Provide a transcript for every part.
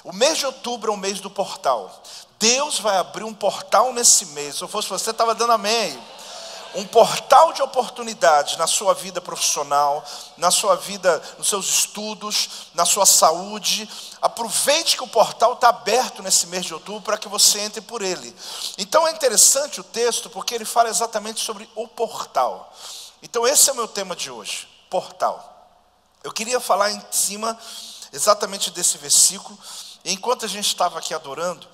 O mês de outubro é o mês do portal. Deus vai abrir um portal nesse mês. Se eu fosse você, estava dando amém. Um portal de oportunidade na sua vida profissional, na sua vida, nos seus estudos, na sua saúde. Aproveite que o portal está aberto nesse mês de outubro para que você entre por ele. Então é interessante o texto porque ele fala exatamente sobre o portal. Então esse é o meu tema de hoje, portal. Eu queria falar em cima exatamente desse versículo. E enquanto a gente estava aqui adorando,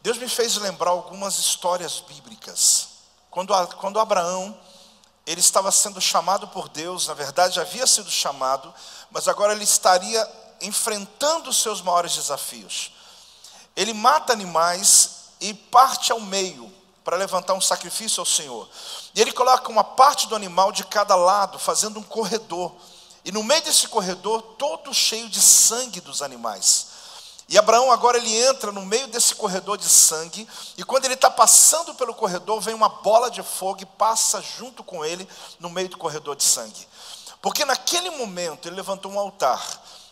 Deus me fez lembrar algumas histórias bíblicas. Quando Abraão, ele estava sendo chamado por Deus, na verdade já havia sido chamado, mas agora ele estaria enfrentando os seus maiores desafios. Ele mata animais e parte ao meio para levantar um sacrifício ao Senhor. E ele coloca uma parte do animal de cada lado, fazendo um corredor. E no meio desse corredor, todo cheio de sangue dos animais. E Abraão agora ele entra no meio desse corredor de sangue, e quando ele está passando pelo corredor, vem uma bola de fogo e passa junto com ele no meio do corredor de sangue. Porque naquele momento ele levantou um altar.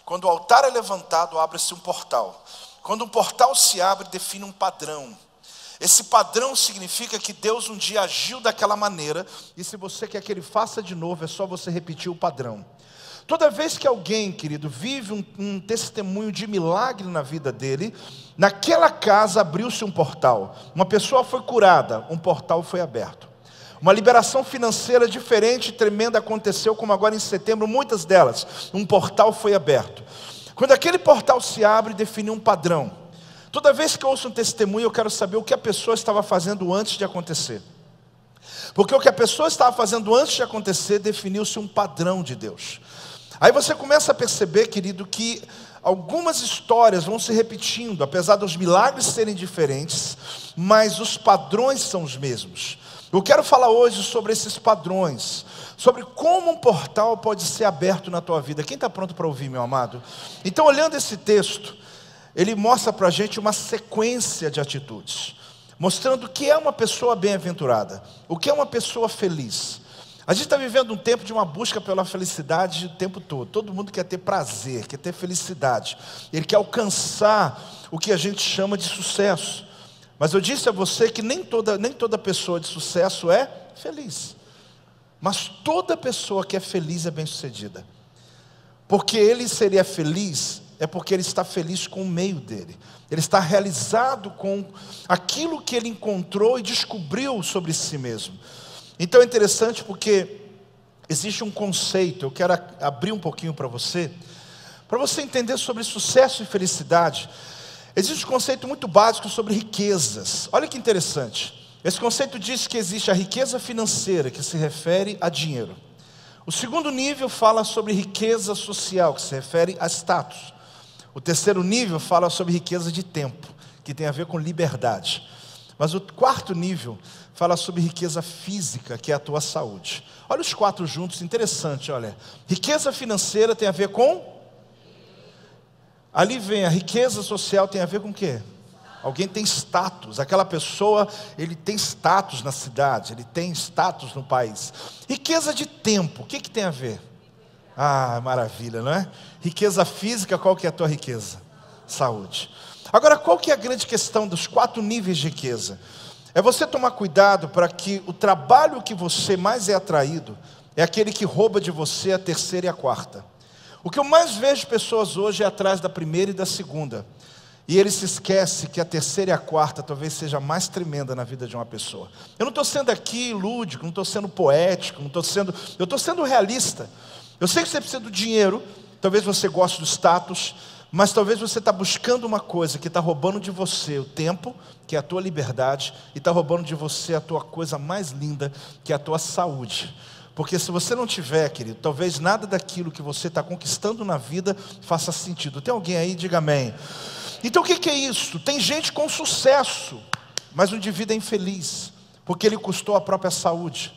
Quando o altar é levantado, abre-se um portal. Quando um portal se abre, define um padrão. Esse padrão significa que Deus um dia agiu daquela maneira, e se você quer que ele faça de novo, é só você repetir o padrão. Toda vez que alguém, querido, vive um testemunho de milagre na vida dele, naquela casa abriu-se um portal. Uma pessoa foi curada, um portal foi aberto. Uma liberação financeira diferente e tremenda aconteceu, como agora em setembro, muitas delas. Um portal foi aberto. Quando aquele portal se abre, define um padrão. Toda vez que eu ouço um testemunho, eu quero saber o que a pessoa estava fazendo antes de acontecer. Porque o que a pessoa estava fazendo antes de acontecer, definiu-se um padrão de Deus. Aí você começa a perceber, querido, que algumas histórias vão se repetindo, apesar dos milagres serem diferentes, mas os padrões são os mesmos. Eu quero falar hoje sobre esses padrões, sobre como um portal pode ser aberto na tua vida. Quem está pronto para ouvir, meu amado? Então, olhando esse texto, ele mostra para a gente uma sequência de atitudes, mostrando o que é uma pessoa bem-aventurada, o que é uma pessoa feliz. A gente está vivendo um tempo de uma busca pela felicidade o tempo todo. Todo mundo quer ter prazer, quer ter felicidade. Ele quer alcançar o que a gente chama de sucesso. Mas eu disse a você que nem toda pessoa de sucesso é feliz. Mas toda pessoa que é feliz é bem-sucedida. Porque ele seria feliz, é porque ele está feliz com o meio dele. Ele está realizado com aquilo que ele encontrou e descobriu sobre si mesmo. Então é interessante porque existe um conceito, eu quero abrir um pouquinho para você entender sobre sucesso e felicidade. Existe um conceito muito básico sobre riquezas. Olha que interessante. Esse conceito diz que existe a riqueza financeira, que se refere a dinheiro. O segundo nível fala sobre riqueza social, que se refere a status. O terceiro nível fala sobre riqueza de tempo, que tem a ver com liberdade. Mas o quarto nível fala sobre riqueza física, que é a tua saúde. Olha os quatro juntos, interessante, olha. Riqueza financeira tem a ver com? Ali vem a riqueza social, tem a ver com o quê? Alguém tem status, aquela pessoa, ele tem status na cidade, ele tem status no país. Riqueza de tempo, o que tem a ver? Ah, maravilha, não é? Riqueza física, qual que é a tua riqueza? Saúde. Agora, qual que é a grande questão dos quatro níveis de riqueza? É você tomar cuidado para que o trabalho que você mais é atraído é aquele que rouba de você a terceira e a quarta. O que eu mais vejo pessoas hoje é atrás da primeira e da segunda. E ele se esquece que a terceira e a quarta talvez seja mais tremenda na vida de uma pessoa. Eu não estou sendo aqui lúdico, não estou sendo poético, eu estou sendo realista. Eu sei que você precisa do dinheiro, talvez você goste do status, mas talvez você está buscando uma coisa que está roubando de você o tempo, que é a tua liberdade, e está roubando de você a tua coisa mais linda, que é a tua saúde. Porque se você não tiver, querido, talvez nada daquilo que você está conquistando na vida faça sentido. Tem alguém aí? Diga amém. Então o que é isso? Tem gente com sucesso, mas o indivíduo é infeliz, porque ele custou a própria saúde.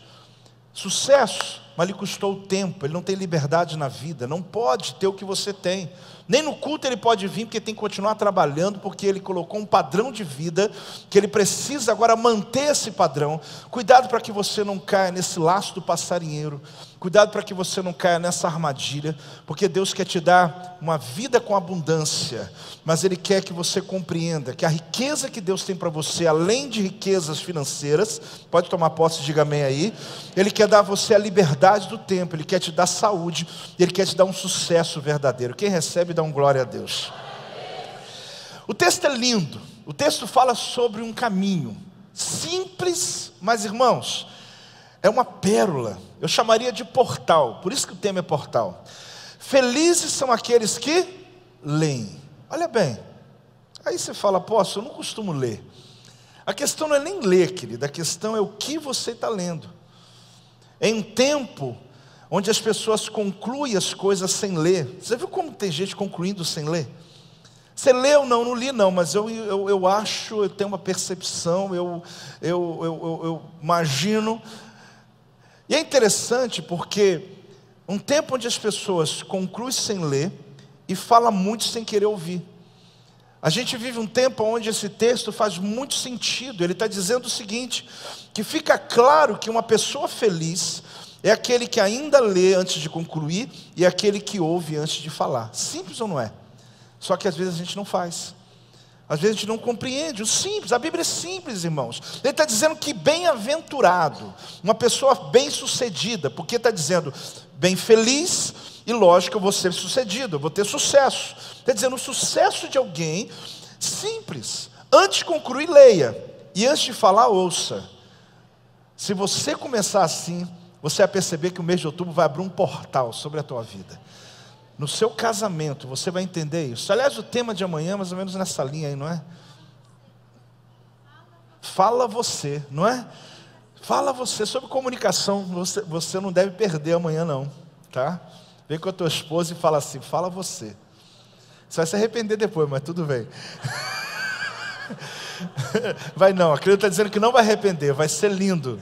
Sucesso mas lhe custou o tempo. Ele não tem liberdade na vida, não pode ter o que você tem. Nem no culto ele pode vir, porque tem que continuar trabalhando, porque ele colocou um padrão de vida, que ele precisa agora manter esse padrão. Cuidado para que você não caia nesse laço do passarinheiro. Cuidado para que você não caia nessa armadilha, porque Deus quer te dar uma vida com abundância, mas Ele quer que você compreenda que a riqueza que Deus tem para você, além de riquezas financeiras, pode tomar posse, diga amém aí, Ele quer dar a você a liberdade do tempo, Ele quer te dar saúde, Ele quer te dar um sucesso verdadeiro. Quem recebe, dá um glória a Deus. O texto é lindo, o texto fala sobre um caminho simples, mas irmãos, é uma pérola. Eu chamaria de portal, por isso que o tema é portal. Felizes são aqueles que leem. Olha bem, aí você fala, apóstolo, eu não costumo ler. A questão não é nem ler, querida, a questão é o que você está lendo. Em um tempo onde as pessoas concluem as coisas sem ler. Você viu como tem gente concluindo sem ler? Você leu? Não, não li não, mas eu acho, eu tenho uma percepção, eu imagino. E é interessante porque um tempo onde as pessoas concluem sem ler e falam muito sem querer ouvir. A gente vive um tempo onde esse texto faz muito sentido. Ele está dizendo o seguinte, que fica claro que uma pessoa feliz é aquele que ainda lê antes de concluir e é aquele que ouve antes de falar. Simples ou não é? Só que às vezes a gente não faz. Às vezes a gente não compreende o simples. A Bíblia é simples, irmãos. Ele está dizendo que bem-aventurado, uma pessoa bem-sucedida, porque está dizendo bem feliz, e lógico, eu vou ser sucedido, eu vou ter sucesso. Está dizendo o sucesso de alguém simples. Antes de concluir, leia, e antes de falar, ouça. Se você começar assim, você vai perceber que o mês de outubro vai abrir um portal sobre a tua vida. No seu casamento, você vai entender isso. Aliás, o tema de amanhã é mais ou menos nessa linha aí, não é? Fala você, não é? Fala você. Sobre comunicação, você não deve perder amanhã não, tá? Vem com a tua esposa e fala assim, fala você. Você vai se arrepender depois, mas tudo bem. Vai não, a criança está dizendo que não vai arrepender, vai ser lindo.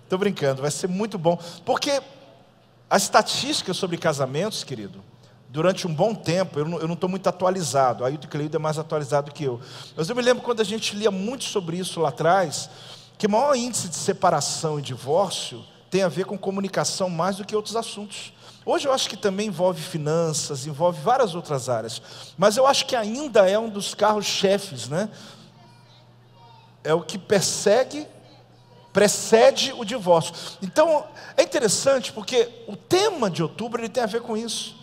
Estou brincando, vai ser muito bom. Porque as estatísticas sobre casamentos, querido, durante um bom tempo, eu não estou muito atualizado, aí o Cleide é mais atualizado que eu. Mas eu me lembro quando a gente lia muito sobre isso lá atrás, que o maior índice de separação e divórcio tem a ver com comunicação mais do que outros assuntos. Hoje eu acho que também envolve finanças, envolve várias outras áreas, mas eu acho que ainda é um dos carros-chefes, né? É o que precede o divórcio. Então, é interessante porque o tema de outubro ele tem a ver com isso.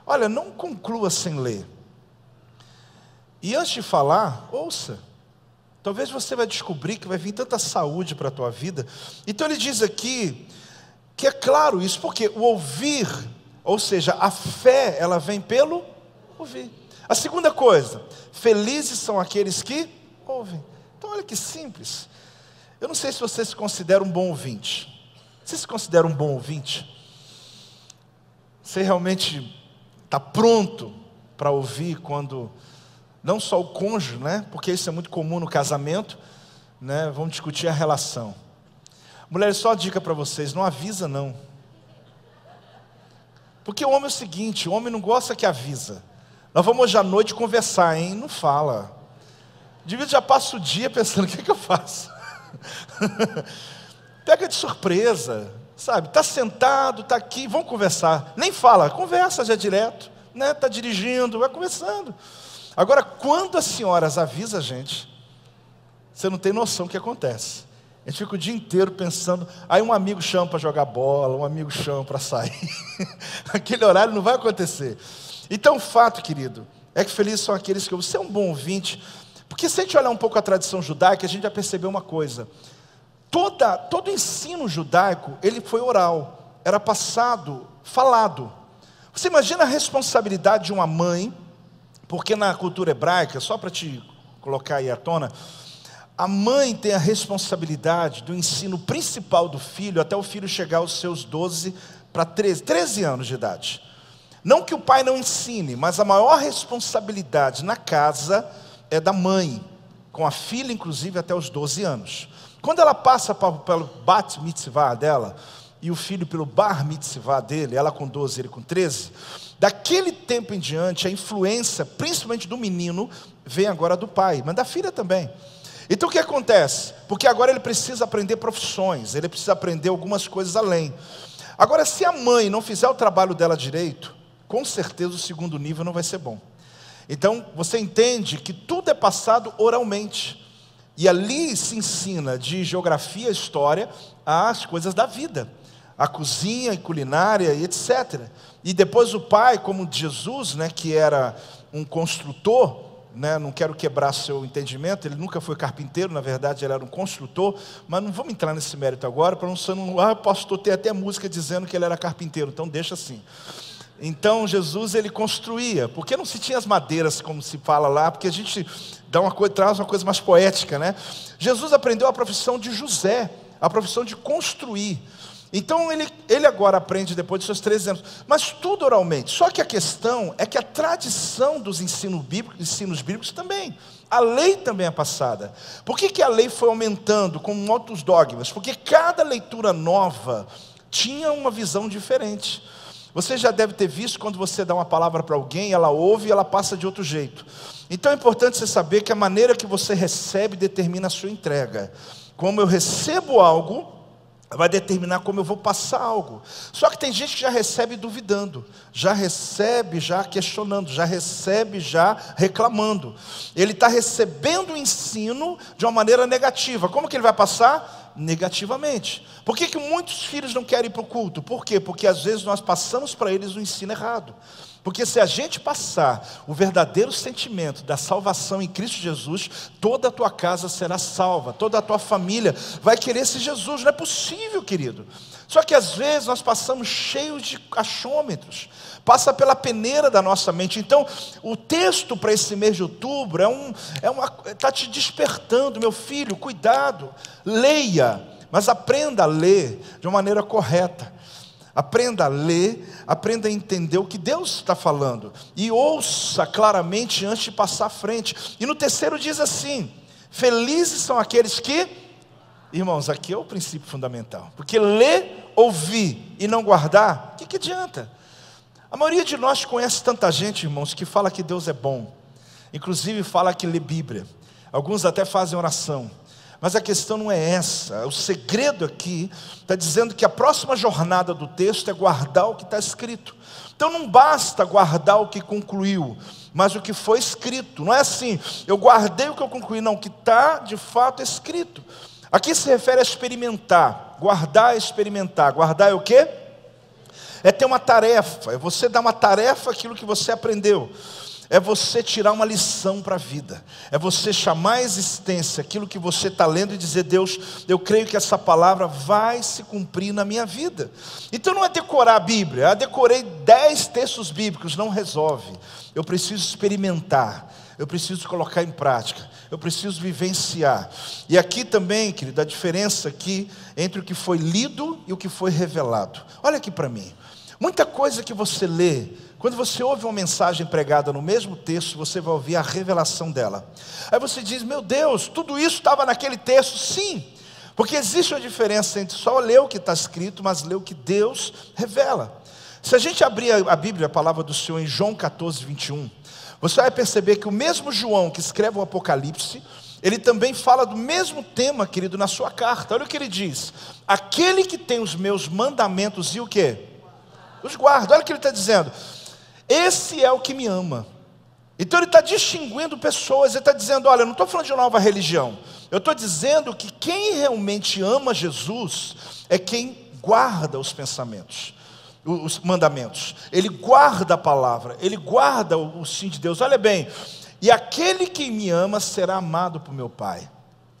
Olha, não conclua sem ler. E antes de falar, ouça. Talvez você vai descobrir que vai vir tanta saúde para a tua vida. Então ele diz aqui, que é claro isso, porque o ouvir, ou seja, a fé, ela vem pelo ouvir. A segunda coisa, felizes são aqueles que ouvem. Então olha que simples. Eu não sei se você se considera um bom ouvinte. Você se considera um bom ouvinte? Você realmente está pronto para ouvir quando, não só o cônjuge, né? Porque isso é muito comum no casamento, né? Vamos discutir a relação. Mulheres, só dica para vocês, não avisa não. Porque o homem é o seguinte, o homem não gosta que avisa. Nós vamos hoje à noite conversar, hein? Não fala. De vez já passa o dia pensando, o que eu faço? Pega de surpresa, sabe? Está sentado, está aqui, vamos conversar. Nem fala, conversa já direto, né? Está dirigindo, vai conversando. Agora, quando as senhoras avisam a gente, você não tem noção do que acontece. A gente fica o dia inteiro pensando, aí um amigo chama para jogar bola, um amigo chama para sair. Aquele horário não vai acontecer. Então o fato, querido, é que felizes são aqueles que você é um bom ouvinte. Porque se a gente olhar um pouco a tradição judaica, a gente já percebeu uma coisa. Todo ensino judaico, ele foi oral. Era passado, falado. Você imagina a responsabilidade de uma mãe, porque na cultura hebraica, só para te colocar aí à tona, a mãe tem a responsabilidade do ensino principal do filho, até o filho chegar aos seus 12 para 13 anos de idade. Não que o pai não ensine, mas a maior responsabilidade na casa é da mãe, com a filha inclusive até os 12 anos. Quando ela passa pelo bat mitzvah dela, e o filho pelo bar mitzvah dele, ela com 12, ele com 13, daquele tempo em diante, a influência, principalmente do menino, vem agora do pai, mas da filha também. Então o que acontece? Porque agora ele precisa aprender profissões, ele precisa aprender algumas coisas além. Agora, se a mãe não fizer o trabalho dela direito, com certeza o segundo nível não vai ser bom. Então, você entende que tudo é passado oralmente. E ali se ensina de geografia, história, as coisas da vida. A cozinha e culinária e etc. E depois o pai, como Jesus, né, que era um construtor, né, não quero quebrar seu entendimento, ele nunca foi carpinteiro, na verdade ele era um construtor, mas não vamos entrar nesse mérito agora, para não pastor, ter até música dizendo que ele era carpinteiro, então deixa assim. Então Jesus ele construía, porque não se tinha as madeiras como se fala lá, porque a gente traz uma coisa mais poética, né? Jesus aprendeu a profissão de José, a profissão de construir. Então ele agora aprende depois de seus 13 anos, mas tudo oralmente. Só que a questão é que a tradição dos ensinos bíblicos também, a lei também é passada. Por que a lei foi aumentando com outros dogmas? Porque cada leitura nova tinha uma visão diferente. Você já deve ter visto quando você dá uma palavra para alguém, ela ouve e ela passa de outro jeito. Então é importante você saber que a maneira que você recebe determina a sua entrega. Como eu recebo algo, vai determinar como eu vou passar algo. Só que tem gente que já recebe duvidando, já recebe já questionando, já recebe já reclamando. Ele está recebendo o ensino de uma maneira negativa. Como que ele vai passar? Negativamente. Por que muitos filhos não querem ir para o culto? Por quê? Porque às vezes nós passamos para eles o ensino errado. Porque se a gente passar o verdadeiro sentimento da salvação em Cristo Jesus, toda a tua casa será salva, toda a tua família vai querer esse Jesus. Não é possível, querido. Só que às vezes nós passamos cheios de achômetros, passa pela peneira da nossa mente. Então o texto para esse mês de outubro está te despertando, meu filho, cuidado, leia, mas aprenda a ler de uma maneira correta. Aprenda a ler, aprenda a entender o que Deus está falando. E ouça claramente antes de passar à frente. E no terceiro diz assim: felizes são aqueles que... Irmãos, aqui é o princípio fundamental. Porque ler, ouvir e não guardar, o que adianta? A maioria de nós conhece tanta gente, irmãos, que fala que Deus é bom. Inclusive fala que lê Bíblia. Alguns até fazem oração. Mas a questão não é essa. O segredo aqui está dizendo que a próxima jornada do texto é guardar o que está escrito. Então não basta guardar o que concluiu, mas o que foi escrito. Não é assim, eu guardei o que eu concluí, não, o que está de fato escrito. Aqui se refere a experimentar. Guardar é experimentar. Guardar é o quê? É ter uma tarefa, é você dar uma tarefa àquilo que você aprendeu. É você tirar uma lição para a vida. É você chamar a existência aquilo que você está lendo e dizer: Deus, eu creio que essa palavra vai se cumprir na minha vida. Então não é decorar a Bíblia. Decorei 10 textos bíblicos, não resolve. Eu preciso experimentar. Eu preciso colocar em prática. Eu preciso vivenciar. E aqui também, querido, a diferença aqui entre o que foi lido e o que foi revelado. Olha aqui para mim. Muita coisa que você lê, quando você ouve uma mensagem pregada no mesmo texto, você vai ouvir a revelação dela. Aí você diz: meu Deus, tudo isso estava naquele texto? Sim, porque existe uma diferença entre só ler o que está escrito, mas ler o que Deus revela. Se a gente abrir a Bíblia, a palavra do Senhor, em João 14, 21, você vai perceber que o mesmo João que escreve o Apocalipse, ele também fala do mesmo tema, querido, na sua carta. Olha o que ele diz: aquele que tem os meus mandamentos e o quê? Os guarda. Olha o que ele está dizendo: esse é o que me ama. Então ele está distinguindo pessoas. Ele está dizendo: olha, eu não estou falando de uma nova religião. Eu estou dizendo que quem realmente ama Jesus é quem guarda os pensamentos, os mandamentos. Ele guarda a palavra, ele guarda o sim de Deus. Olha bem: e aquele que me ama será amado por meu Pai,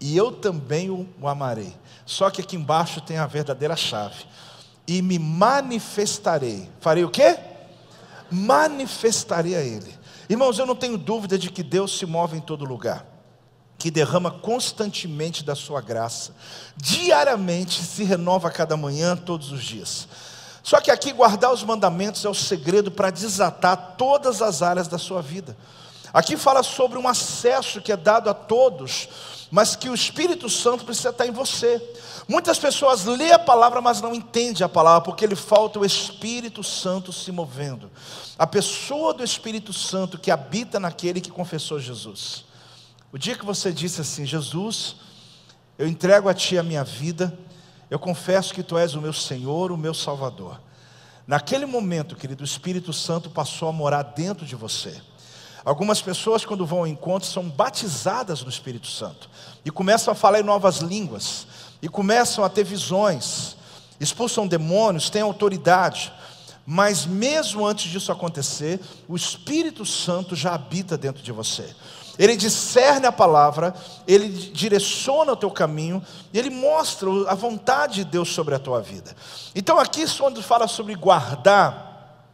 e eu também o amarei. Só que aqui embaixo tem a verdadeira chave: e me manifestarei. Farei o quê? Manifestarei a Ele. Irmãos, eu não tenho dúvida de que Deus se move em todo lugar, que derrama constantemente da sua graça, diariamente se renova a cada manhã, todos os dias. Só que aqui guardar os mandamentos é o segredo para desatar todas as áreas da sua vida. Aqui fala sobre um acesso que é dado a todos, mas que o Espírito Santo precisa estar em você. Muitas pessoas lêem a palavra, mas não entendem a palavra, porque lhe falta o Espírito Santo se movendo. A pessoa do Espírito Santo que habita naquele que confessou Jesus. O dia que você disse assim: Jesus, eu entrego a Ti a minha vida, eu confesso que Tu és o meu Senhor, o meu Salvador. Naquele momento, querido, o Espírito Santo passou a morar dentro de você. Algumas pessoas, quando vão ao encontro, são batizadas no Espírito Santo e começam a falar em novas línguas, e começam a ter visões, expulsam demônios, têm autoridade. Mas mesmo antes disso acontecer, o Espírito Santo já habita dentro de você. Ele discerne a palavra, ele direciona o teu caminho, e ele mostra a vontade de Deus sobre a tua vida. Então aqui, quando fala sobre guardar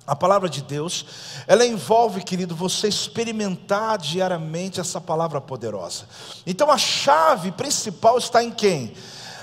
a palavra de Deus, ela envolve, querido, você experimentar diariamente essa palavra poderosa. Então a chave principal está em quem?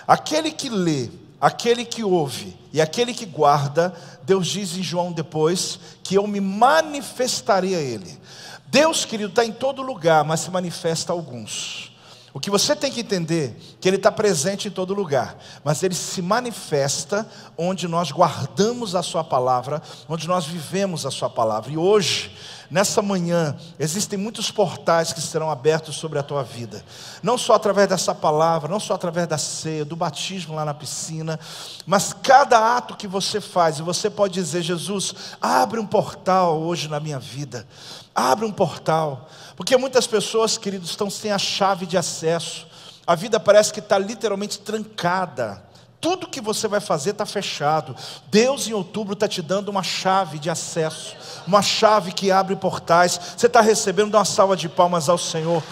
Aquele que lê, aquele que ouve e aquele que guarda. Deus diz em João depois que eu me manifestarei a ele. Deus, querido, está em todo lugar, mas se manifesta a alguns. O que você tem que entender, que Ele está presente em todo lugar, mas Ele se manifesta onde nós guardamos a Sua palavra, onde nós vivemos a Sua palavra. E hoje, nessa manhã, existem muitos portais que serão abertos sobre a tua vida. Não só através dessa palavra, não só através da ceia, do batismo lá na piscina, mas cada ato que você faz, e você pode dizer: Jesus, abre um portal hoje na minha vida. Abre um portal. Porque muitas pessoas, queridos, estão sem a chave de acesso. A vida parece que está literalmente trancada. Tudo que você vai fazer está fechado. Deus em outubro está te dando uma chave de acesso, uma chave que abre portais. Você está recebendo, dá uma salva de palmas ao Senhor.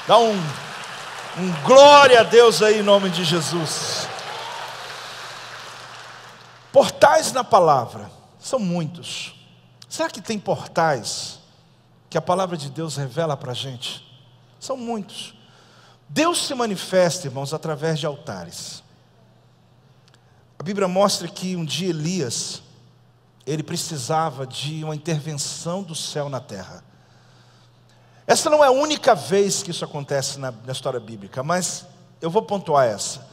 Dá um glória a Deus aí em nome de Jesus. Portais na palavra, são muitos. Será que tem portais que a palavra de Deus revela para a gente? São muitos. Deus se manifesta, irmãos, através de altares. A Bíblia mostra que um dia Elias, ele precisava de uma intervenção do céu na terra. Essa não é a única vez que isso acontece na história bíblica, mas eu vou pontuar essa.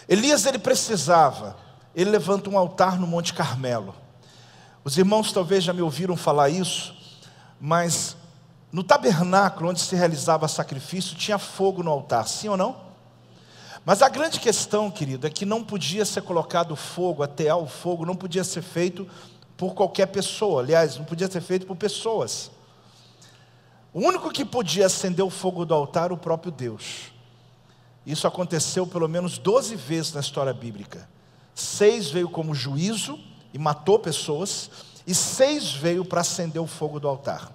Elias, ele levanta um altar no Monte Carmelo. Os irmãos talvez já me ouviram falar isso, mas no tabernáculo onde se realizava sacrifício, tinha fogo no altar, sim ou não? Mas a grande questão, querido, é que não podia ser colocado fogo, atear o fogo, não podia ser feito por qualquer pessoa. Aliás, não podia ser feito por pessoas. O único que podia acender o fogo do altar era o próprio Deus. Isso aconteceu pelo menos 12 vezes na história bíblica. 6 veio como juízo e matou pessoas, e 6 veio para acender o fogo do altar.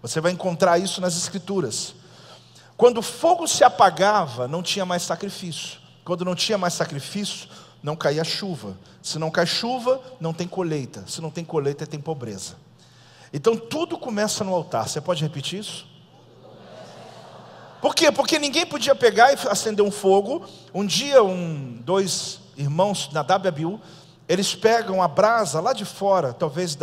Você vai encontrar isso nas Escrituras. Quando o fogo se apagava, não tinha mais sacrifício. Quando não tinha mais sacrifício, não caía chuva. Se não cai chuva, não tem colheita. Se não tem colheita, tem pobreza. Então tudo começa no altar. Você pode repetir isso? Por quê? Porque ninguém podia pegar e acender um fogo. Um dia, 2 irmãos, Nadab e Abiú, eles pegam a brasa lá de fora, talvez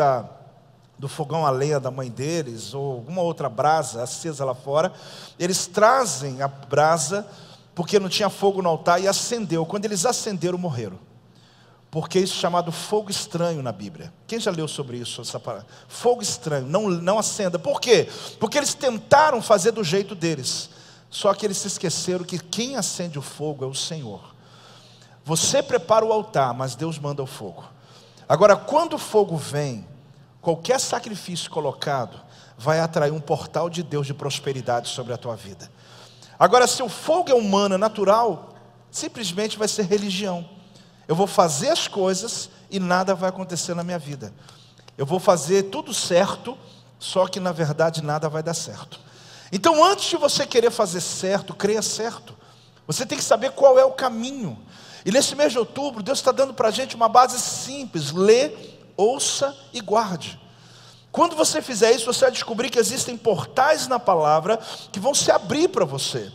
do fogão a lenha da mãe deles, ou alguma outra brasa acesa lá fora. Eles trazem a brasa, porque não tinha fogo no altar, e acendeu. Quando eles acenderam, morreram. Porque isso é chamado fogo estranho na Bíblia. Quem já leu sobre isso? Essa palavra? Fogo estranho, não acenda. Por quê? Porque eles tentaram fazer do jeito deles. Só que eles se esqueceram que quem acende o fogo é o Senhor. Você prepara o altar, mas Deus manda o fogo. Agora, quando o fogo vem, qualquer sacrifício colocado vai atrair um portal de Deus de prosperidade sobre a tua vida. Agora, se o fogo é humano, é natural, simplesmente vai ser religião. Eu vou fazer as coisas e nada vai acontecer na minha vida. Eu vou fazer tudo certo, só que na verdade nada vai dar certo. Então, antes de você querer fazer certo, creia certo. Você tem que saber qual é o caminho. E nesse mês de outubro, Deus está dando para a gente uma base simples: lê, ouça e guarde. Quando você fizer isso, você vai descobrir que existem portais na palavra que vão se abrir para você.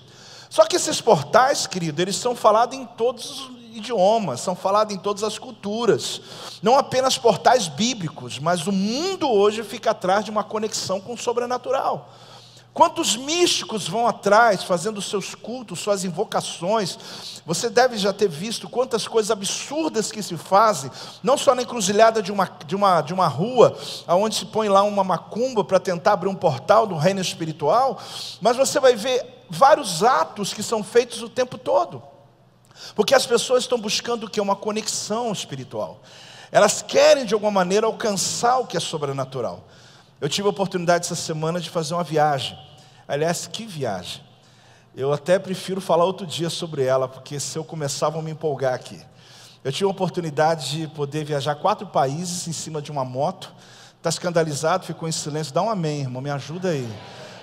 Só que esses portais, querido, eles são falados em todos os idiomas, são falados em todas as culturas. Não apenas portais bíblicos, mas o mundo hoje fica atrás de uma conexão com o sobrenatural. Quantos místicos vão atrás, fazendo seus cultos, suas invocações. Você deve já ter visto quantas coisas absurdas que se fazem, não só na encruzilhada de uma rua, onde se põe lá uma macumba para tentar abrir um portal do reino espiritual, mas você vai ver vários atos que são feitos o tempo todo. Porque as pessoas estão buscando o quê? Uma conexão espiritual. Elas querem de alguma maneira alcançar o que é sobrenatural. Eu tive a oportunidade essa semana de fazer uma viagem. Aliás, que viagem. Eu até prefiro falar outro dia sobre ela, porque se eu começar vão me empolgar aqui. Eu tive a oportunidade de poder viajar 4 países em cima de uma moto. Está escandalizado, ficou em silêncio. Dá um amém, irmão, me ajuda aí.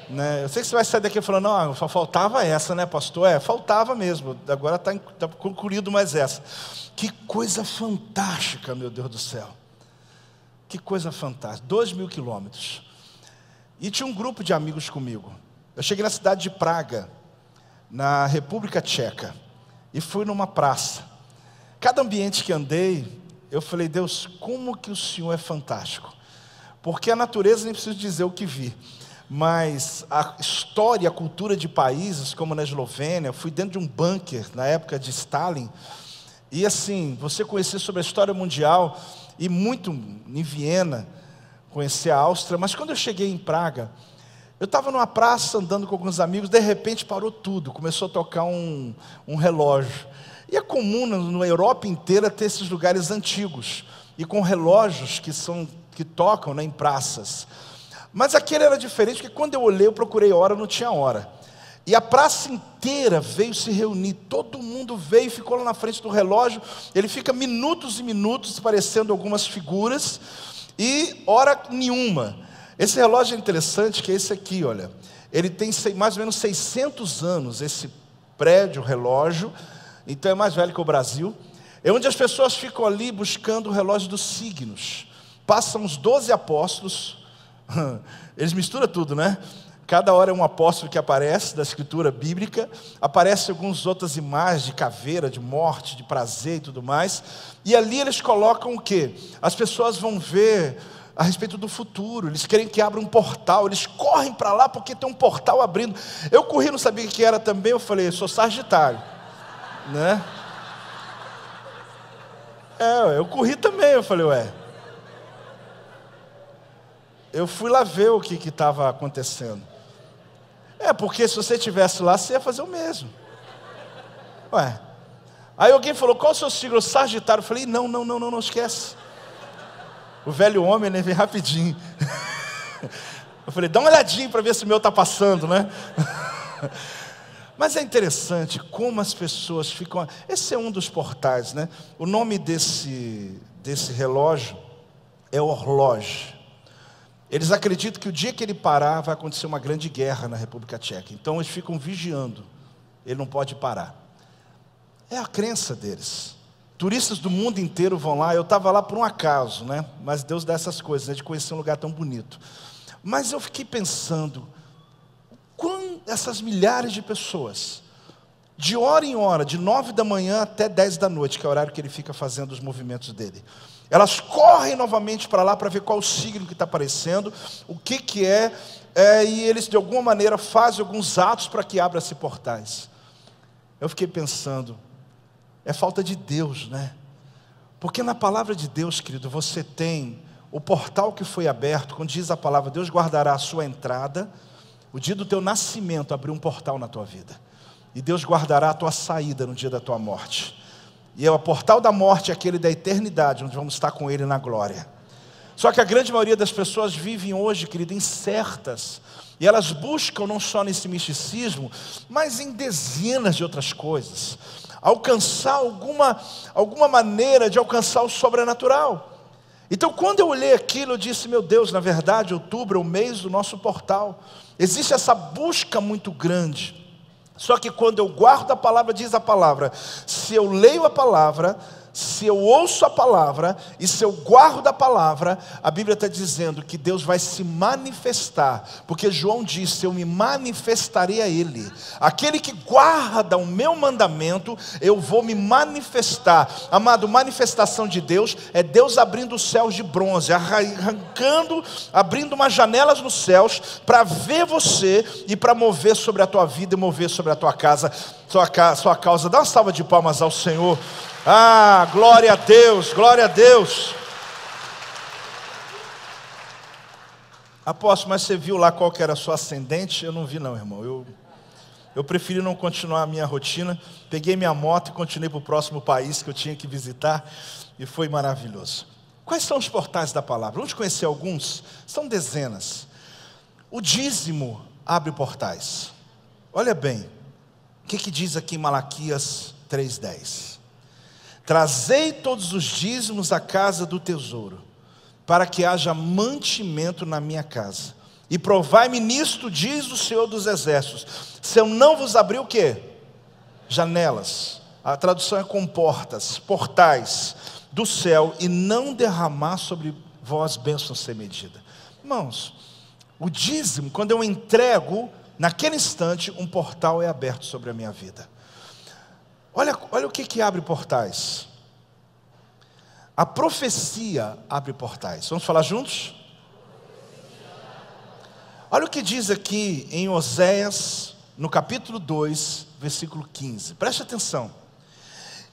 Né? Eu sei que você vai sair daqui falando, não, só faltava essa, né, pastor? Faltava mesmo, agora está concluído mais essa. Que coisa fantástica, meu Deus do céu. Que coisa fantástica, 2.000 quilômetros. E tinha um grupo de amigos comigo. Eu cheguei na cidade de Praga, na República Tcheca, e fui numa praça. Cada ambiente que andei, eu falei, Deus, como que o Senhor é fantástico. Porque a natureza, nem preciso dizer o que vi, mas a história, a cultura de países, como na Eslovênia, eu fui dentro de um bunker, na época de Stalin, e assim, você conhecer sobre a história mundial, e muito em Viena, conhecer a Áustria, mas quando eu cheguei em Praga, eu estava numa praça andando com alguns amigos, de repente parou tudo, começou a tocar um relógio. E é comum na Europa inteira ter esses lugares antigos, e com relógios que tocam, né, em praças. Mas aquele era diferente, porque quando eu olhei, eu procurei hora, não tinha hora. E a praça inteira veio se reunir, todo mundo veio e ficou lá na frente do relógio. Ele fica minutos e minutos aparecendo algumas figuras, e hora nenhuma. Esse relógio é interessante, que é esse aqui, olha. Ele tem mais ou menos 600 anos, esse prédio, relógio, então é mais velho que o Brasil. É onde as pessoas ficam ali buscando o relógio dos signos. Passam os 12 apóstolos, eles misturam tudo, né? Cada hora é um apóstolo que aparece da escritura bíblica, aparecem algumas outras imagens de caveira, de morte, de prazer e tudo mais, e ali eles colocam o quê? As pessoas vão ver a respeito do futuro, eles querem que abra um portal, eles correm para lá porque tem um portal abrindo. Eu corri, não sabia o que era também, eu falei, eu sou Sagitário, né? Eu corri também, eu falei, eu fui lá ver o que estava acontecendo. Porque se você estivesse lá, você ia fazer o mesmo. Aí alguém falou, qual é o seu signo? Sagitário. Eu falei, não esquece. O velho homem, né, vem rapidinho. Eu falei, dá uma olhadinha para ver se o meu está passando, né? Mas é interessante como as pessoas ficam... Esse é um dos portais, né? O nome desse relógio é horloge. Eles acreditam que o dia que ele parar, vai acontecer uma grande guerra na República Tcheca. Então eles ficam vigiando. Ele não pode parar. É a crença deles. Turistas do mundo inteiro vão lá. Eu estava lá por um acaso, né? Mas Deus dá essas coisas, né? De conhecer um lugar tão bonito. Mas eu fiquei pensando, essas milhares de pessoas, de hora em hora, de 9 da manhã até 10 da noite, que é o horário que ele fica fazendo os movimentos dele, elas correm novamente para lá para ver qual o signo que está aparecendo, o que é, e eles de alguma maneira fazem alguns atos para que abra-se portais. Eu fiquei pensando, é falta de Deus, né? Porque na palavra de Deus, querido, você tem o portal que foi aberto, quando diz a palavra, Deus guardará a sua entrada, o dia do teu nascimento abriu um portal na tua vida, e Deus guardará a tua saída no dia da tua morte. E o portal da morte é aquele da eternidade, onde vamos estar com Ele na glória. Só que a grande maioria das pessoas vivem hoje, querido, incertas. E elas buscam não só nesse misticismo, mas em dezenas de outras coisas. Alcançar alguma maneira de alcançar o sobrenatural. Então quando eu olhei aquilo, eu disse, meu Deus, na verdade outubro é o mês do nosso portal. Existe essa busca muito grande. Só que quando eu guardo a palavra, diz a palavra, se eu leio a palavra, se eu ouço a palavra e se eu guardo a palavra, a Bíblia está dizendo que Deus vai se manifestar, porque João disse: eu me manifestarei a ele. Aquele que guarda o meu mandamento, eu vou me manifestar. Amado, manifestação de Deus é Deus abrindo os céus de bronze, arrancando, abrindo umas janelas nos céus para ver você e para mover sobre a tua vida e mover sobre a tua casa, sua causa. Dá uma salva de palmas ao Senhor. Ah, glória a Deus, glória a Deus. Apóstolo, mas você viu lá qual que era a sua ascendente? Eu não vi não, irmão. Eu preferi não continuar a minha rotina. Peguei minha moto e continuei para o próximo país que eu tinha que visitar. E foi maravilhoso. Quais são os portais da palavra? Vamos conhecer alguns? São dezenas. O dízimo abre portais. Olha bem, o que diz aqui em Malaquias 3:10? Trazei todos os dízimos à casa do tesouro, para que haja mantimento na minha casa. E provai-me nisto, diz o Senhor dos Exércitos, se eu não vos abrir o quê? Janelas. A tradução é com portas, portais do céu, e não derramar sobre vós bênçãos sem medida. Irmãos, o dízimo, quando eu entrego, naquele instante, um portal é aberto sobre a minha vida. Olha o que abre portais. A profecia abre portais. Vamos falar juntos? Olha o que diz aqui em Oséias, no capítulo 2, versículo 15. Preste atenção.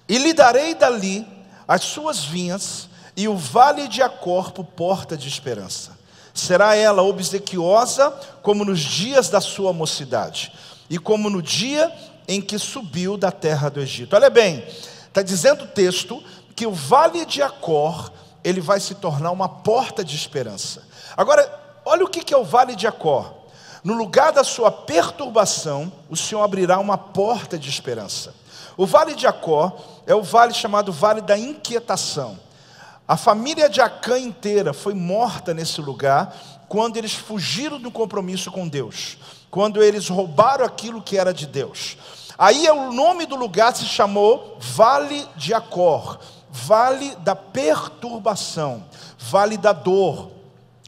E lhe darei dali as suas vinhas e o vale de Acor por porta de esperança. Será ela obsequiosa como nos dias da sua mocidade, e como no dia em que subiu da terra do Egito. Olha bem, está dizendo o texto que o vale de Acor, ele vai se tornar uma porta de esperança. Agora, olha o que é o vale de Acor. No lugar da sua perturbação, o Senhor abrirá uma porta de esperança. O vale de Acor é o vale chamado Vale da Inquietação. A família de Acã inteira foi morta nesse lugar, quando eles fugiram do compromisso com Deus, quando eles roubaram aquilo que era de Deus. Aí o nome do lugar se chamou Vale de Acor, Vale da Perturbação, Vale da Dor,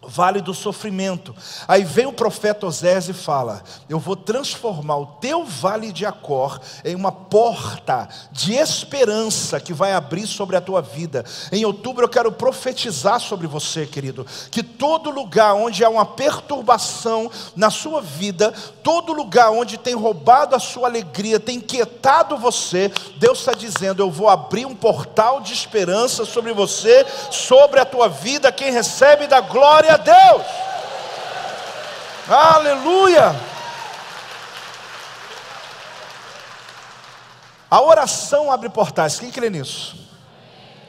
Vale do Sofrimento. Aí vem o profeta Oséias e fala: eu vou transformar o teu Vale de Acor em uma porta de esperança que vai abrir sobre a tua vida. Em outubro eu quero profetizar sobre você, querido, que todo lugar onde há uma perturbação na sua vida, todo lugar onde tem roubado a sua alegria, tem inquietado você, Deus está dizendo: eu vou abrir um portal de esperança sobre você, sobre a tua vida. Quem recebe da glória a Deus, aleluia. A oração abre portais. Quem crê nisso?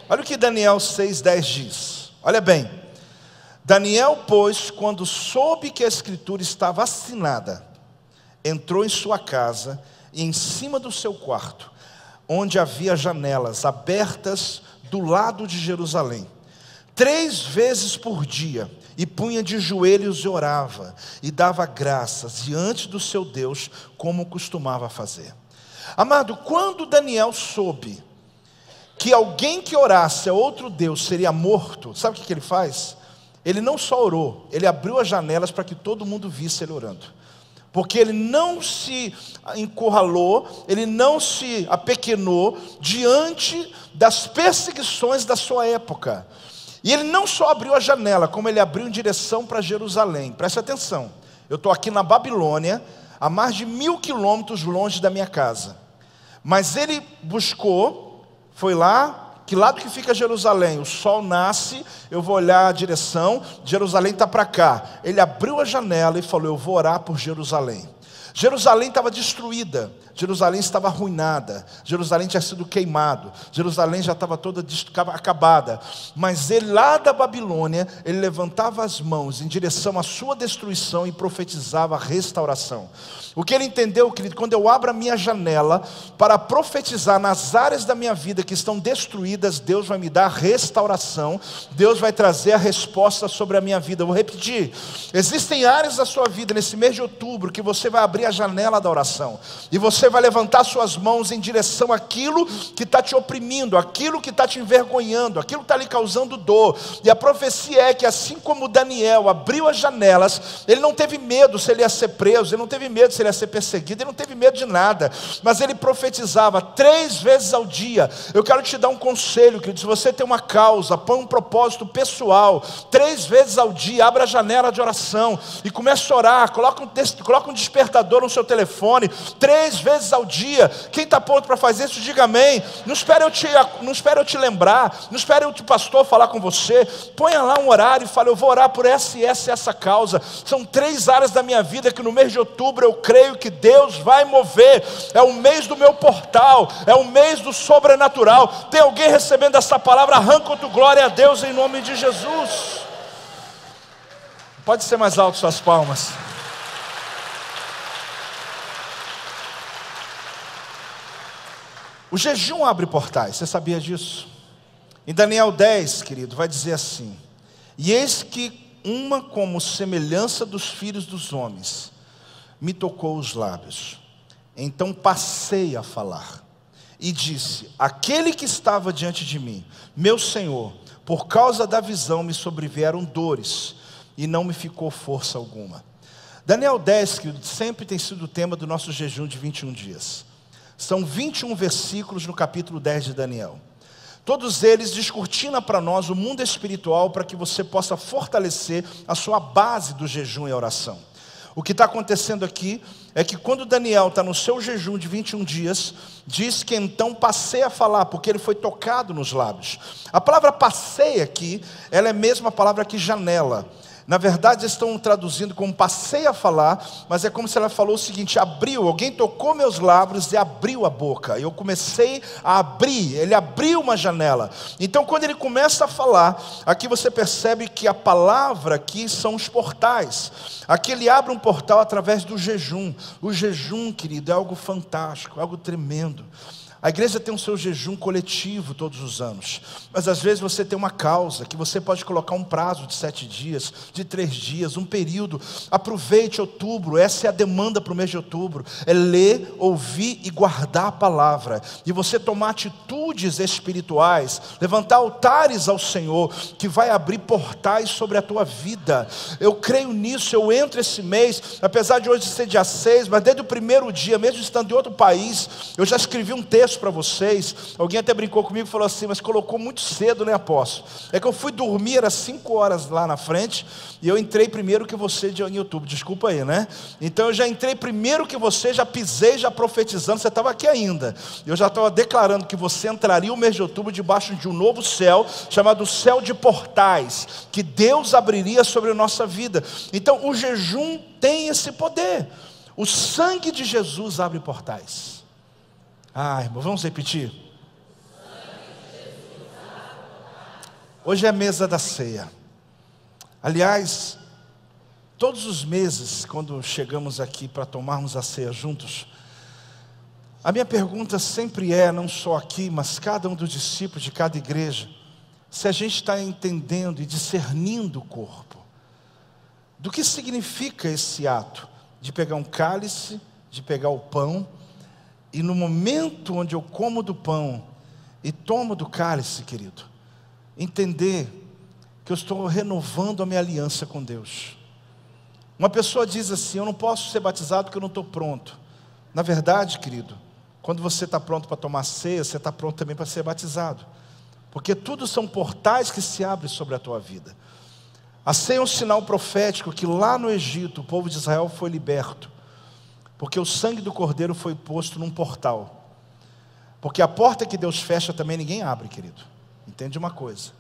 Olha o que Daniel 6:10 diz. Olha bem, Daniel, pois, quando soube que a escritura estava assinada, entrou em sua casa e em cima do seu quarto, onde havia janelas abertas do lado de Jerusalém, 3 vezes por dia, e punha de joelhos e orava, e dava graças diante do seu Deus, como costumava fazer. Amado, quando Daniel soube que alguém que orasse a outro Deus seria morto, sabe o que ele faz? Ele não só orou, ele abriu as janelas para que todo mundo visse ele orando. Porque ele não se encurralou, ele não se apequenou diante das perseguições da sua época. E ele não só abriu a janela, como ele abriu em direção para Jerusalém. Preste atenção, eu estou aqui na Babilônia, a mais de 1000 quilômetros longe da minha casa. Mas ele buscou, foi lá, que lado que fica Jerusalém? O sol nasce, eu vou olhar a direção, Jerusalém está para cá. Ele abriu a janela e falou: eu vou orar por Jerusalém. Jerusalém estava destruída, Jerusalém estava arruinada, Jerusalém tinha sido queimado, Jerusalém já estava toda acabada. Mas ele lá da Babilônia, ele levantava as mãos em direção à sua destruição e profetizava a restauração. O que ele entendeu, querido, quando eu abro a minha janela para profetizar nas áreas da minha vida que estão destruídas, Deus vai me dar restauração, Deus vai trazer a resposta sobre a minha vida. Eu vou repetir, existem áreas da sua vida nesse mês de outubro que você vai abrir abrir a janela da oração. E você vai levantar suas mãos em direção àquilo que está te oprimindo, aquilo que está te envergonhando, aquilo que está lhe causando dor. E a profecia é que assim como Daniel abriu as janelas, ele não teve medo se ele ia ser preso, ele não teve medo se ele ia ser perseguido, ele não teve medo de nada. Mas ele profetizava 3 vezes ao dia. Eu quero te dar um conselho, querido. Se você tem uma causa, põe um propósito pessoal, 3 vezes ao dia, abra a janela de oração e comece a orar. Coloca um despertador no seu telefone, 3 vezes ao dia. Quem está pronto para fazer isso, diga amém. Não espere eu te lembrar, não espere o pastor falar com você. Ponha lá um horário e fale: eu vou orar por essa e essa causa. São 3 áreas da minha vida que no mês de outubro eu creio que Deus vai mover. É o mês do meu portal, é o mês do sobrenatural. Tem alguém recebendo essa palavra? Arranca tua glória a Deus em nome de Jesus. Pode ser mais alto suas palmas. O jejum abre portais, você sabia disso? Em Daniel 10, querido, vai dizer assim: e eis que uma como semelhança dos filhos dos homens me tocou os lábios. Então passei a falar e disse: aquele que estava diante de mim, meu Senhor, por causa da visão me sobrevieram dores, e não me ficou força alguma. Daniel 10, que sempre tem sido o tema do nosso jejum de 21 dias. São 21 versículos no capítulo 10 de Daniel. Todos eles descortinam para nós o mundo espiritual para que você possa fortalecer a sua base do jejum e a oração. O que está acontecendo aqui é que quando Daniel está no seu jejum de 21 dias, diz que então passei a falar, porque ele foi tocado nos lábios. A palavra passei aqui, ela é a mesma palavra que janela. Na verdade, eles estão traduzindo como passei a falar, mas é como se ela falou o seguinte: abriu, alguém tocou meus lábios e abriu a boca. Eu comecei a abrir, ele abriu uma janela. Então, quando ele começa a falar, aqui você percebe que a palavra aqui são os portais. Aqui ele abre um portal através do jejum. O jejum, querido, é algo fantástico, algo tremendo. A igreja tem o seu jejum coletivo todos os anos, mas às vezes você tem uma causa que você pode colocar um prazo de 7 dias, de 3 dias, um período. Aproveite outubro, essa é a demanda para o mês de outubro, é ler, ouvir e guardar a palavra, e você tomar atitudes espirituais, levantar altares ao Senhor, que vai abrir portais sobre a tua vida. Eu creio nisso, eu entro esse mês, apesar de hoje ser dia 6, mas desde o primeiro dia, mesmo estando em outro país, eu já escrevi um texto para vocês. Alguém até brincou comigo e falou assim: mas colocou muito cedo, né, apóstolo? É que eu fui dormir, era 5 horas lá na frente, e eu entrei primeiro que você no YouTube, desculpa aí, né? Então eu já entrei primeiro que você, já pisei, já profetizando, você estava aqui ainda. Eu já estava declarando que você entraria o mês de outubro debaixo de um novo céu, chamado céu de portais, que Deus abriria sobre a nossa vida. Então o jejum tem esse poder. O sangue de Jesus abre portais. Irmão, vamos repetir? Hoje é a mesa da ceia. Aliás, todos os meses, quando chegamos aqui para tomarmos a ceia juntos, a minha pergunta sempre é, não só aqui, mas cada um dos discípulos de cada igreja, se a gente está entendendo e discernindo o corpo. Do que significa esse ato de pegar um cálice, de pegar o pão, e no momento onde eu como do pão e tomo do cálice, querido, entender que eu estou renovando a minha aliança com Deus. Uma pessoa diz assim: eu não posso ser batizado porque eu não estou pronto. Na verdade, querido, quando você está pronto para tomar ceia, você está pronto também para ser batizado. Porque tudo são portais que se abrem sobre a tua vida. A ceia é um sinal profético que lá no Egito o povo de Israel foi liberto. Porque o sangue do cordeiro foi posto num portal. Porque a porta que Deus fecha também ninguém abre, querido. Entende uma coisa?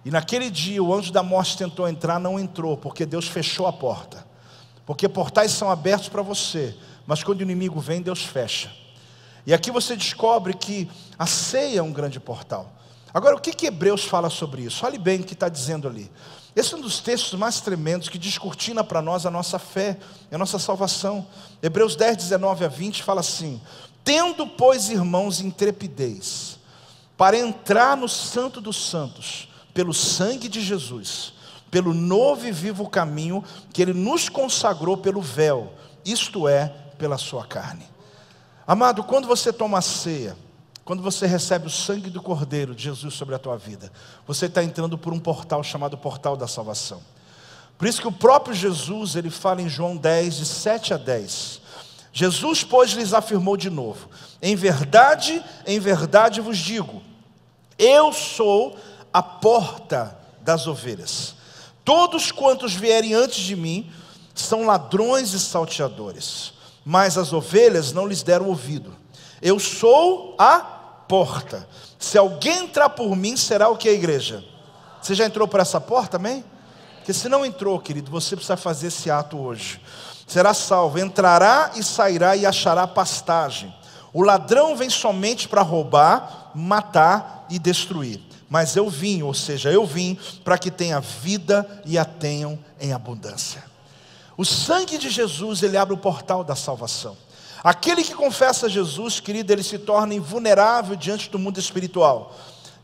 E naquele dia o anjo da morte tentou entrar, não entrou, porque Deus fechou a porta. Porque portais são abertos para você, mas quando o inimigo vem, Deus fecha. E aqui você descobre que a ceia é um grande portal. Agora, o que Hebreus fala sobre isso? Olhe bem o que está dizendo ali. Esse é um dos textos mais tremendos que descortina para nós a nossa fé, a nossa salvação. Hebreus 10, 19 a 20 fala assim: tendo, pois, irmãos, intrepidez para entrar no santo dos santos, pelo sangue de Jesus, pelo novo e vivo caminho que Ele nos consagrou pelo véu, isto é, pela sua carne. Amado, quando você toma a ceia, quando você recebe o sangue do Cordeiro de Jesus sobre a tua vida, você está entrando por um portal chamado portal da salvação. Por isso que o próprio Jesus, ele fala em João 10, de 7 a 10. Jesus, pois, lhes afirmou de novo: em verdade vos digo, eu sou a porta das ovelhas. Todos quantos vierem antes de mim são ladrões e salteadores, mas as ovelhas não lhes deram ouvido. Eu sou a porta. Se alguém entrar por mim, será o que, a igreja? Você já entrou por essa porta, amém? Porque se não entrou, querido, você precisa fazer esse ato hoje. Será salvo, entrará e sairá e achará pastagem. O ladrão vem somente para roubar, matar e destruir. Mas eu vim, ou seja, eu vim para que tenha vida e a tenham em abundância. O sangue de Jesus, ele abre o portal da salvação. Aquele que confessa Jesus, querido, ele se torna invulnerável diante do mundo espiritual.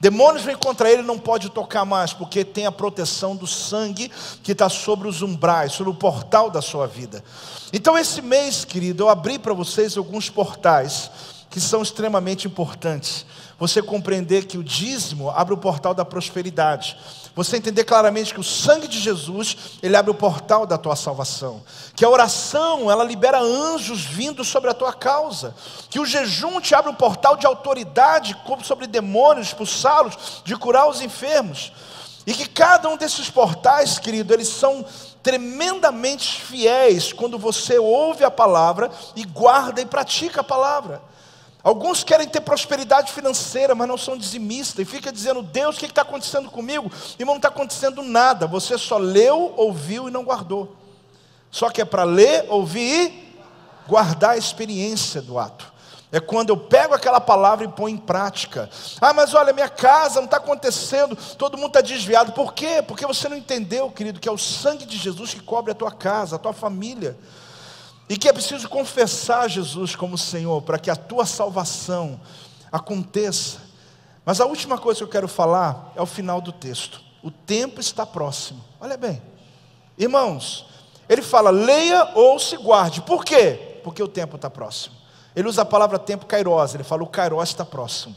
Demônios vêm contra ele, não pode tocar mais, porque tem a proteção do sangue que está sobre os umbrais, sobre o portal da sua vida. Então esse mês, querido, eu abri para vocês alguns portais que são extremamente importantes. Você compreender que o dízimo abre o portal da prosperidade. Você entender claramente que o sangue de Jesus, ele abre o portal da tua salvação. Que a oração, ela libera anjos vindo sobre a tua causa. Que o jejum te abre um portal de autoridade sobre demônios, expulsá-los, de curar os enfermos. E que cada um desses portais, querido, eles são tremendamente fiéis quando você ouve a palavra e guarda e pratica a palavra. Alguns querem ter prosperidade financeira, mas não são dizimistas, e fica dizendo: Deus, o que está acontecendo comigo? Irmão, não está acontecendo nada, você só leu, ouviu e não guardou. Só que é para ler, ouvir e guardar a experiência do ato. É quando eu pego aquela palavra e ponho em prática. Ah, mas olha, minha casa não está acontecendo, todo mundo está desviado. Por quê? Porque você não entendeu, querido, que é o sangue de Jesus que cobre a tua casa, a tua família. E que é preciso confessar Jesus como Senhor, para que a tua salvação aconteça. Mas a última coisa que eu quero falar é o final do texto. O tempo está próximo. Olha bem, irmãos, ele fala: leia ou se guarde. Por quê? Porque o tempo está próximo. Ele usa a palavra tempo kairos, ele fala: o kairos está próximo.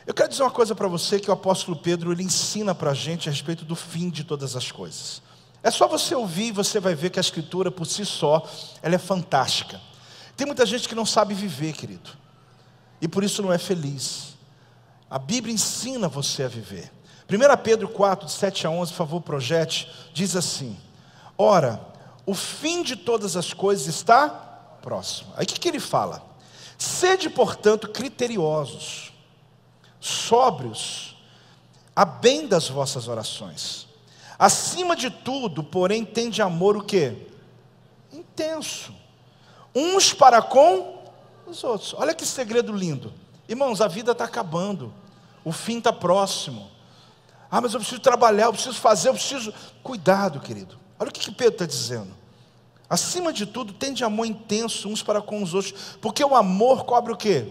Eu quero dizer uma coisa para você, que o apóstolo Pedro, ele ensina para a gente a respeito do fim de todas as coisas. É só você ouvir e você vai ver que a escritura por si só, ela é fantástica. Tem muita gente que não sabe viver, querido, e por isso não é feliz. A Bíblia ensina você a viver. 1 Pedro 4, de 7 a 11, por favor, projete, diz assim: ora, o fim de todas as coisas está próximo. Aí o que ele fala? Sede, portanto, criteriosos, sóbrios, a bem das vossas orações. Acima de tudo, porém, tende amor o quê? Intenso. Uns para com os outros. Olha que segredo lindo. Irmãos, a vida está acabando. O fim está próximo. Ah, mas eu preciso trabalhar, eu preciso fazer, eu preciso... Cuidado, querido. Olha o que Pedro está dizendo. Acima de tudo, tende amor intenso uns para com os outros. Porque o amor cobre o quê?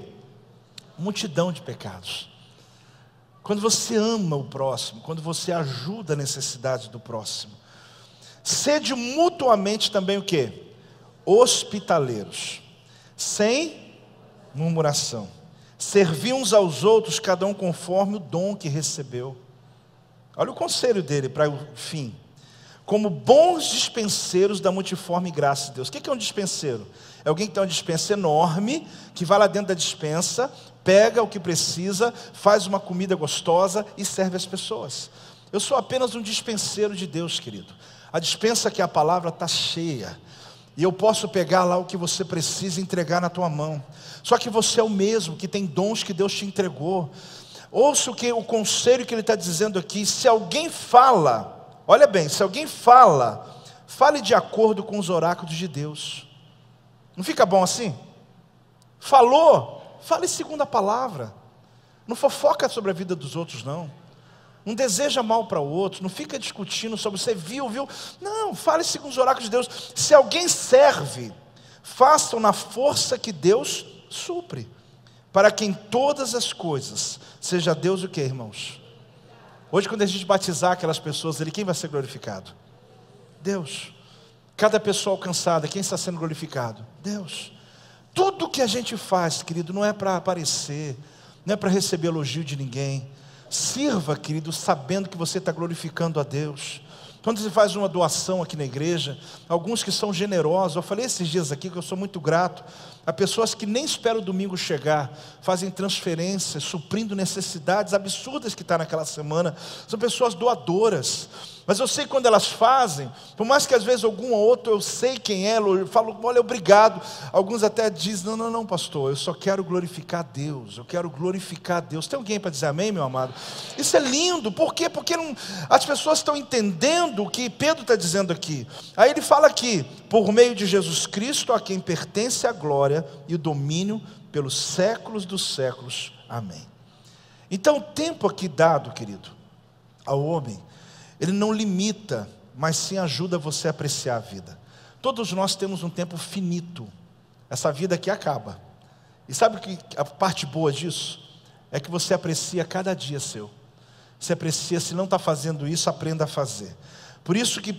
Multidão de pecados. Quando você ama o próximo, quando você ajuda a necessidade do próximo. Sede mutuamente também o quê? Hospitaleiros, sem murmuração. Servi uns aos outros, cada um conforme o dom que recebeu. Olha o conselho dele para o fim. Como bons dispenseiros da multiforme graça de Deus. O que é um dispenseiro? É alguém que tem uma dispensa enorme, que vai lá dentro da dispensa, pega o que precisa, faz uma comida gostosa e serve as pessoas. Eu sou apenas um dispenseiro de Deus, querido. A dispensa que é a palavra está cheia. E eu posso pegar lá o que você precisa e entregar na tua mão. Só que você é o mesmo, que tem dons que Deus te entregou. Ouça o conselho que ele está dizendo aqui. Se alguém fala, olha bem, se alguém fala, fale de acordo com os oráculos de Deus. Não fica bom assim? Falou, fale segundo a palavra. Não fofoca sobre a vida dos outros, não. Não deseja mal para o outro. Não fica discutindo sobre você viu. Não, fale segundo os oráculos de Deus. Se alguém serve, façam na força que Deus supre, para que em todas as coisas seja Deus o que, irmãos? Hoje, quando a gente batizar aquelas pessoas ali, quem vai ser glorificado? Deus. Cada pessoa alcançada, quem está sendo glorificado? Deus. Tudo que a gente faz, querido, não é para aparecer, não é para receber elogio de ninguém. Sirva, querido, sabendo que você está glorificando a Deus. Quando você faz uma doação aqui na igreja, alguns que são generosos, eu falei esses dias aqui que eu sou muito grato a pessoas que nem esperam o domingo chegar, fazem transferências, suprindo necessidades absurdas que está naquela semana. São pessoas doadoras. Mas eu sei quando elas fazem, por mais que às vezes algum ou outro eu sei quem é, eu falo, olha, obrigado. Alguns até dizem, não, pastor, eu só quero glorificar a Deus, eu quero glorificar a Deus. Tem alguém para dizer amém, meu amado? Isso é lindo, por quê? Porque as pessoas estão entendendo o que Pedro está dizendo aqui. Aí ele fala aqui, por meio de Jesus Cristo, a quem pertence a glória e o domínio pelos séculos dos séculos. Amém. Então o tempo aqui dado, querido, ao homem, ele não limita, mas sim ajuda você a apreciar a vida. Todos nós temos um tempo finito. Essa vida aqui acaba. E sabe o que a parte boa disso? É que você aprecia cada dia seu. Você aprecia, se não está fazendo isso, aprenda a fazer. Por isso que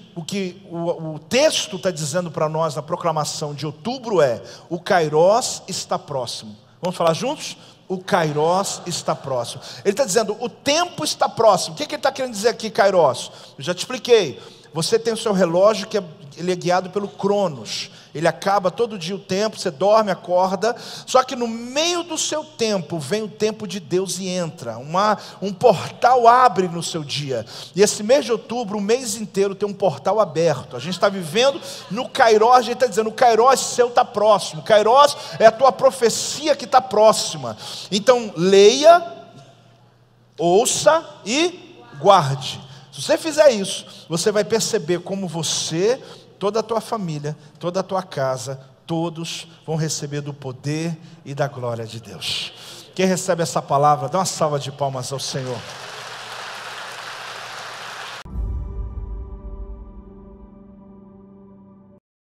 o texto está dizendo para nós na proclamação de outubro é: o Kairós está próximo. Vamos falar juntos? O Kairós está próximo. Ele está dizendo, o tempo está próximo. O que ele está querendo dizer aqui, Kairós? Eu já te expliquei. Você tem o seu relógio que ele é guiado pelo Cronos. Ele acaba todo dia o tempo, você dorme, acorda. Só que no meio do seu tempo, vem o tempo de Deus e entra. Um portal abre no seu dia. E esse mês de outubro, o mês inteiro, tem um portal aberto. A gente está vivendo no Kairós, a gente está dizendo, o Kairós seu está próximo. O Kairós é a tua profecia que está próxima. Então, leia, ouça e guarde. Se você fizer isso, você vai perceber como você, toda a tua família, toda a tua casa, todos vão receber do poder e da glória de Deus. Quem recebe essa palavra, dá uma salva de palmas ao Senhor.